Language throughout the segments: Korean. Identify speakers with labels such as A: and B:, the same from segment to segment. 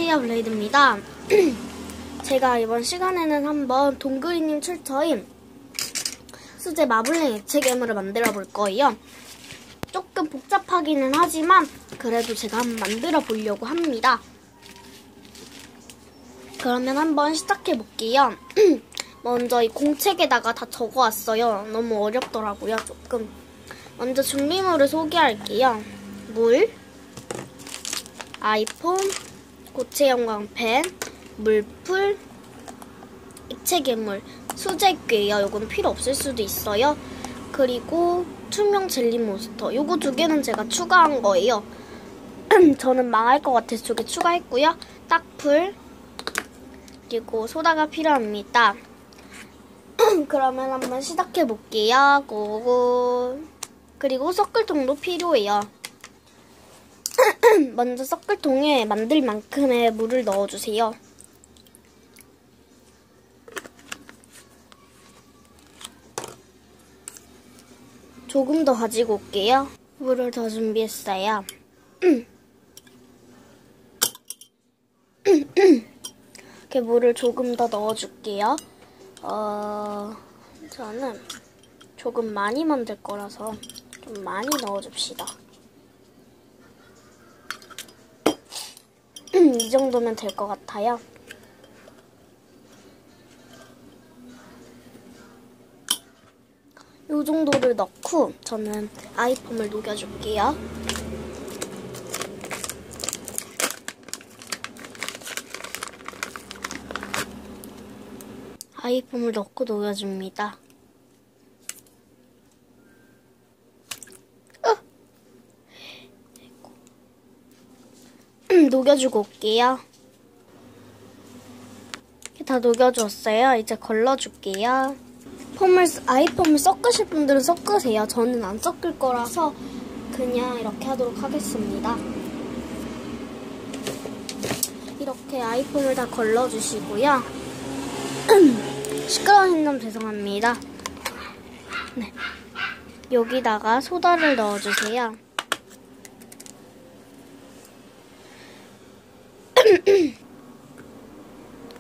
A: 코리아 블레이드입니다. 제가 이번 시간에는 한번 동그리님 출처인 수제 마블링 액체 괴물을 만들어 볼 거예요. 조금 복잡하기는 하지만 그래도 제가 한번 만들어 보려고 합니다. 그러면 한번 시작해 볼게요. 먼저 이 공책에다가 다 적어왔어요. 너무 어렵더라고요, 조금. 먼저 준비물을 소개할게요. 물, 아이폰, 고체 형광펜, 물풀, 액체 괴물, 수제괴요. 요거는 필요 없을 수도 있어요. 그리고 투명 젤리 몬스터. 요거 두 개는 제가 추가한 거예요. 저는 망할 것 같아서 두 개 추가했고요. 딱풀, 그리고 소다가 필요합니다. 그러면 한번 시작해 볼게요. 고고. 그리고 섞을통도 필요해요. 먼저 섞을통에 만들 만큼의 물을 넣어주세요. 조금 더 가지고 올게요. 물을 더 준비했어요. 이렇게 물을 조금 더 넣어줄게요. 저는 조금 많이 만들 거라서 좀 많이 넣어줍시다. 이 정도면 될 것 같아요. 이 정도를 넣고 저는 아이폼을 녹여줄게요. 아이폼을 넣고 녹여줍니다. 녹여주고 올게요. 다 녹여주었어요. 이제 걸러줄게요. 아이폼을 섞으실 분들은 섞으세요. 저는 안 섞을 거라서 그냥 이렇게 하도록 하겠습니다. 이렇게 아이폼을 다 걸러주시고요. 시끄러운 행동 죄송합니다. 네. 여기다가 소다를 넣어주세요.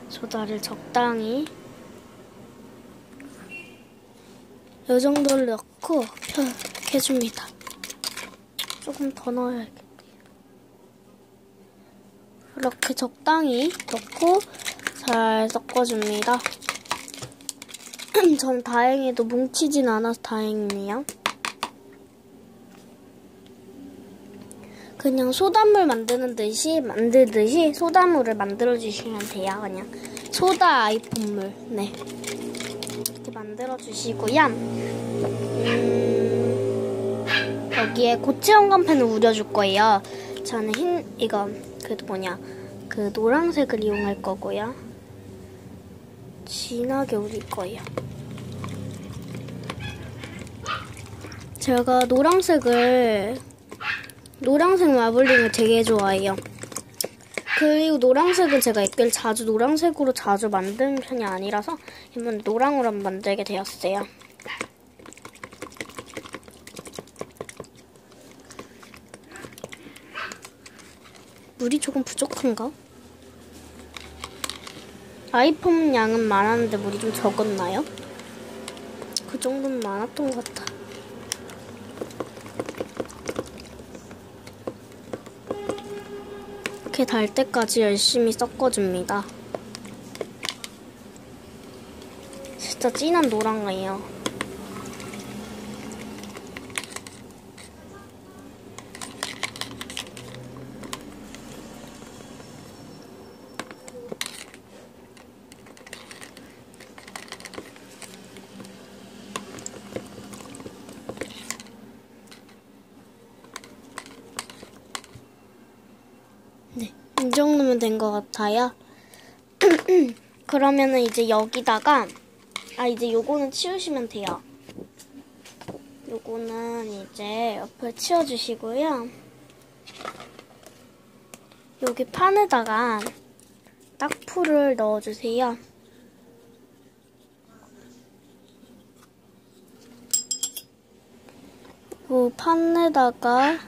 A: 소다를 적당히 이 정도를 넣고 해줍니다. 조금 더 넣어야겠네요. 이렇게 적당히 넣고 잘 섞어줍니다. 전 다행히도 뭉치진 않아서 다행이네요. 그냥 소다물 만들듯이 소다물을 만들어주시면 돼요. 그냥 소다 아이폰물. 네. 이렇게 만들어주시고요. 여기에 고체 형광펜을 우려줄 거예요. 저는 그 노란색을 이용할 거고요. 진하게 우릴 거예요. 제가 노란색 마블링을 되게 좋아해요. 그리고 노란색은 제가 액괴를 노란색으로 자주 만드는 편이 아니라서 이번에 노랑으로 한번 만들게 되었어요. 물이 조금 부족한가? 아이폰 양은 많았는데 물이 좀 적었나요? 그 정도는 많았던 것 같아. 이렇게 달 때까지 열심히 섞어줍니다. 진짜 진한 노랑이에요. 네, 이 정도면 된 것 같아요. 그러면은 이제 여기다가 이제 요거는 치우시면 돼요. 요거는 이제 옆에 치워주시고요. 여기 판에다가 딱풀을 넣어주세요. 요 판에다가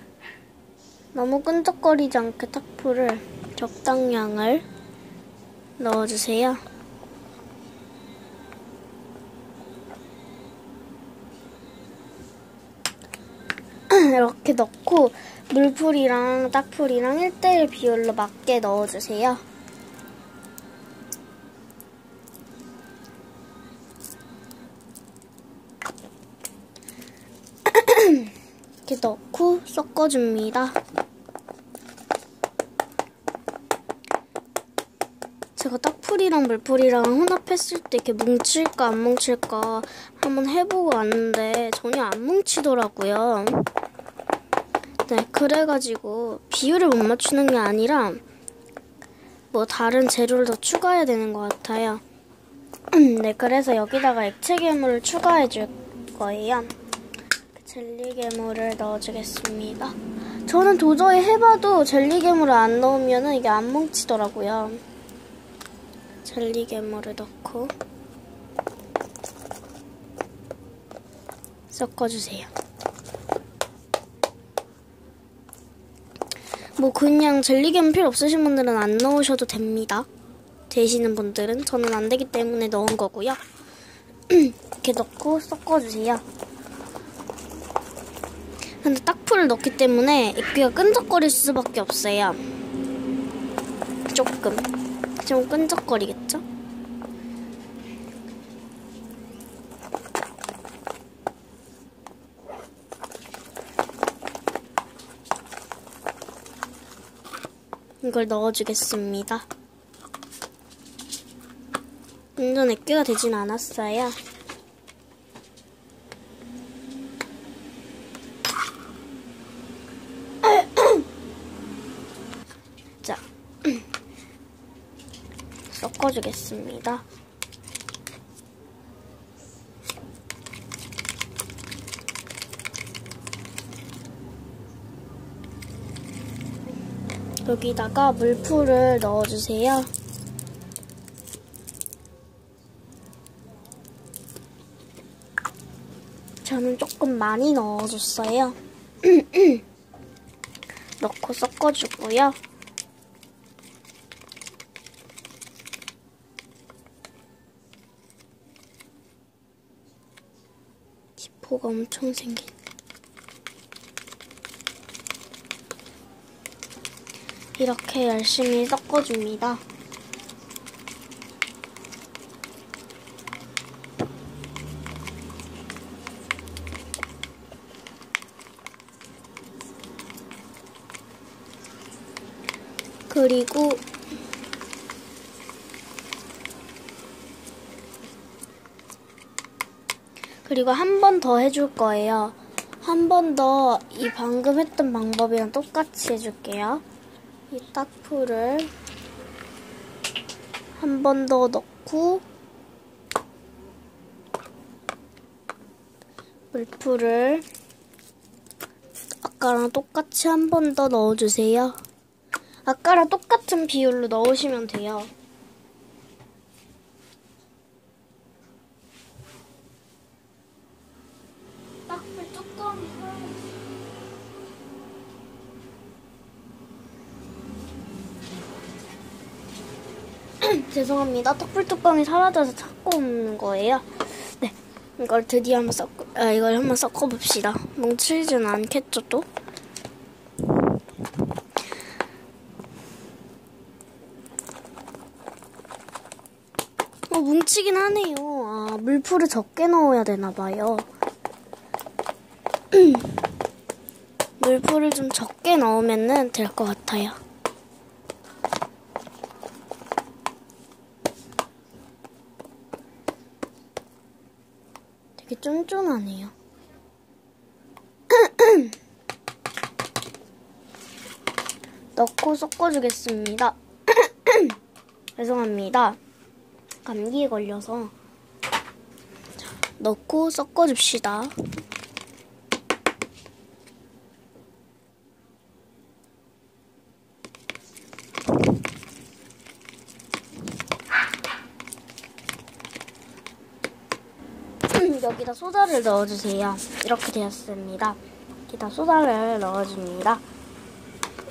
A: 너무 끈적거리지 않게 딱풀을 적당량을 넣어주세요. 이렇게 넣고 물풀이랑 딱풀이랑 1:1 비율로 맞게 넣어주세요. 이렇게 넣고 섞어줍니다. 제가 딱풀이랑 물풀이랑 혼합했을 때 이렇게 뭉칠까 안 뭉칠까 한번 해보고 왔는데 전혀 안 뭉치더라고요. 네, 그래가지고 비율을 못 맞추는 게 아니라 뭐 다른 재료를 더 추가해야 되는 것 같아요. 네, 그래서 여기다가 액체 괴물을 추가해 줄 거예요. 젤리 괴물을 넣어주겠습니다. 저는 도저히 해봐도 젤리 괴물을 안 넣으면 이게 안 뭉치더라고요. 젤리 괴물을 넣고 섞어주세요. 뭐 그냥 젤리 괴물 필요 없으신 분들은 안 넣으셔도 됩니다. 되시는 분들은. 저는 안 되기 때문에 넣은 거고요. 이렇게 넣고 섞어주세요. 근데 딱풀을 넣기 때문에 액기가 끈적거릴 수밖에 없어요. 좀 끈적거리겠죠? 이걸 넣어주겠습니다. 완전 액기가 되진 않았어요. 자, 섞어주겠습니다. 여기다가 물풀을 넣어주세요. 저는 조금 많이 넣어줬어요. 넣고 섞어주고요. 기포가 엄청 생긴. 이렇게 열심히 섞어줍니다. 그리고 한 번 더 해줄 거예요. 한 번 더 이 방금 했던 방법이랑 똑같이 해줄게요. 이 딱풀을 한 번 더 넣고 물풀을 아까랑 똑같이 한 번 더 넣어주세요. 아까랑 똑같은 비율로 넣으시면 돼요. 딱풀 뚜껑이 죄송합니다. 딱풀 뚜껑이 사라져서 찾고 오는 거예요. 네, 이걸 드디어 한번 섞어봅시다. 뭉치지는 않겠죠, 또? 뭉치긴 하네요. 아, 물풀을 적게 넣어야 되나봐요. 물풀을 좀 적게 넣으면 될 것 같아요. 되게 쫀쫀하네요. 넣고 섞어주겠습니다. 죄송합니다. 감기에 걸려서. 자, 넣고 섞어줍시다. 여기다 소다를 넣어주세요. 이렇게 되었습니다. 여기다 소다를 넣어줍니다.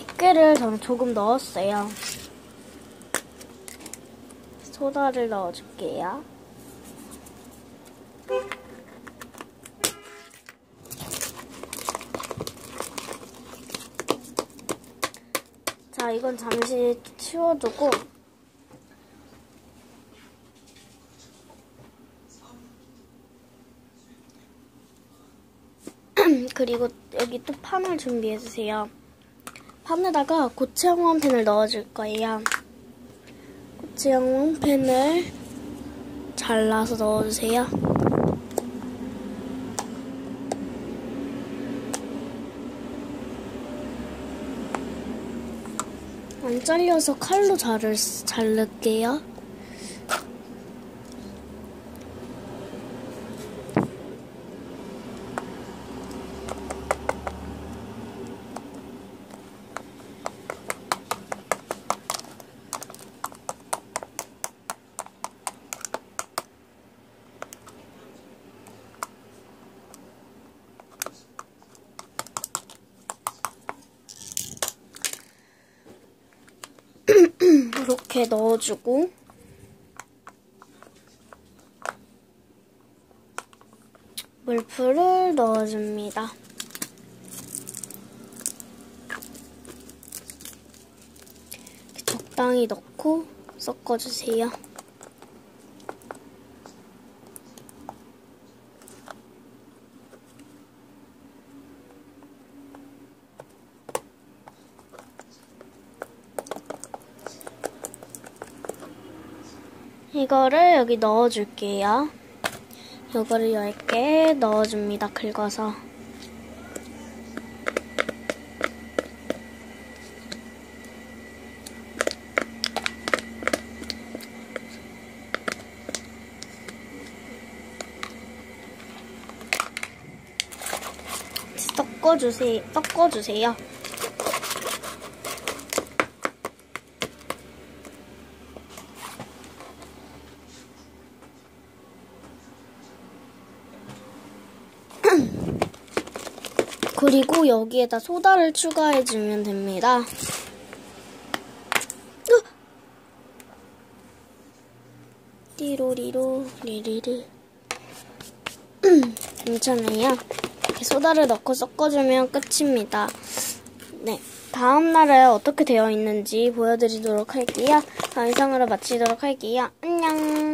A: 액괴를 저는 조금 넣었어요. 소다를 넣어줄게요. 자, 이건 잠시 치워두고 그리고 여기 또 판을 준비해주세요. 판에다가 고체형 원펜을 넣어줄 거예요. 고체형 원펜을 잘라서 넣어주세요. 안 잘려서 칼로 자를게요. 이렇게 넣어주고 물풀을 넣어줍니다. 적당히 넣고 섞어주세요. 이거를 여기 넣어줄게요. 이거를 10개 넣어줍니다. 긁어서. 섞어주세요. 그리고 여기에다 소다를 추가해주면 됩니다. 띠로리로 리리리. 괜찮아요. 이렇게 소다를 넣고 섞어주면 끝입니다. 네, 다음 날에 어떻게 되어 있는지 보여드리도록 할게요. 이상으로 마치도록 할게요. 안녕.